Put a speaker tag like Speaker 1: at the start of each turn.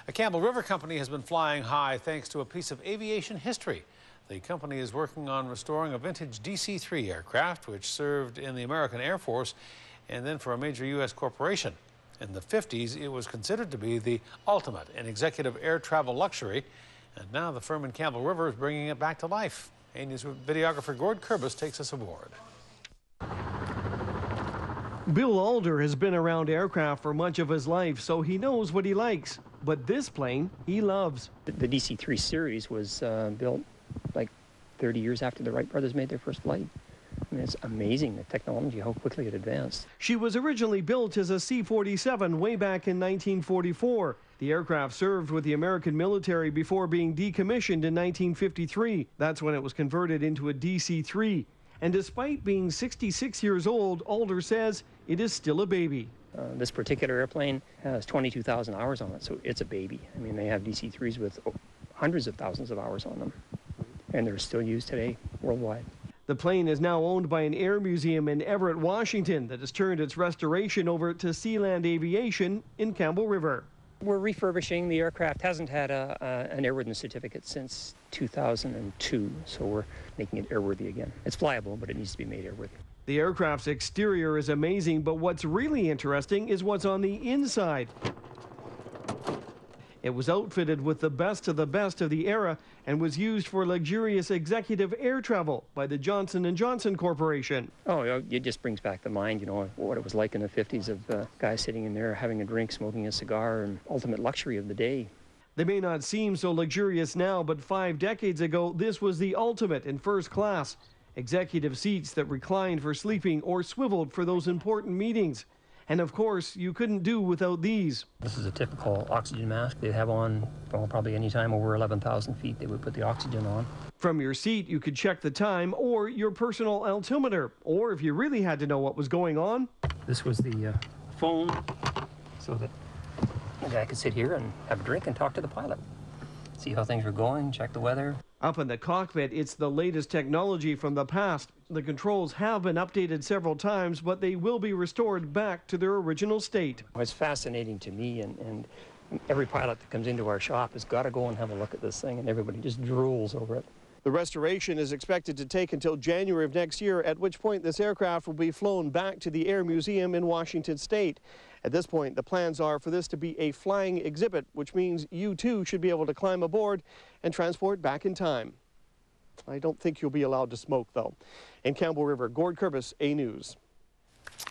Speaker 1: A Campbell River company has been flying high thanks to a piece of aviation history. The company is working on restoring a vintage DC-3 aircraft, which served in the American Air Force and then for a major U.S. corporation. In the 50s, it was considered to be the ultimate in executive air travel luxury. And now the firm in Campbell River is bringing it back to life. A-News videographer Gord Kurbis takes us aboard.
Speaker 2: Bill Alder has been around aircraft for much of his life, so he knows what he likes. But this plane, he loves.
Speaker 3: The DC-3 series was built like 30 years after the Wright brothers made their first flight. I mean, it's amazing, the technology, how quickly it advanced.
Speaker 2: She was originally built as a C-47 way back in 1944. The aircraft served with the American military before being decommissioned in 1953. That's when it was converted into a DC-3. And despite being 66 years old, Alder says it is still a baby.
Speaker 3: This particular airplane has 22,000 hours on it, so it's a baby. I mean, they have DC-3s with hundreds of thousands of hours on them, and they're still used today worldwide.
Speaker 2: The plane is now owned by an air museum in Everett, Washington, that has turned its restoration over to Sealand Aviation in Campbell River.
Speaker 3: We're refurbishing. The aircraft hasn't had an airworthiness certificate since 2002, so we're making it airworthy again. It's flyable, but it needs to be made airworthy.
Speaker 2: The aircraft's exterior is amazing, but what's really interesting is what's on the inside. It was outfitted with the best of the era and was used for luxurious executive air travel by the Johnson & Johnson Corporation.
Speaker 3: Oh, it just brings back the mind, you know, what it was like in the 50s of guys sitting in there having a drink, smoking a cigar, and ultimate luxury of the day.
Speaker 2: They may not seem so luxurious now, but 5 decades ago, this was the ultimate in first class. Executive seats that reclined for sleeping or swiveled for those important meetings. And of course, you couldn't do without these.
Speaker 3: This is a typical oxygen mask they'd have on, well, probably any time over 11,000 feet they would put the oxygen on.
Speaker 2: From your seat, you could check the time or your personal altimeter. Or if you really had to know what was going on.
Speaker 3: This was the phone, so that the guy could sit here and have a drink and talk to the pilot. See how things were going, check the weather. Up
Speaker 2: in the cockpit, it's the latest technology from the past. The controls have been updated several times, but they will be restored back to their original state.
Speaker 3: It's fascinating to me, and every pilot that comes into our shop has got to go and have a look at this thing, and everybody just drools over it.
Speaker 2: The restoration is expected to take until January of next year, at which point this aircraft will be flown back to the Air Museum in Washington State. At this point, the plans are for this to be a flying exhibit, which means you too should be able to climb aboard and transport back in time. I don't think you'll be allowed to smoke, though. In Campbell River, Gord Kurbis, A-News.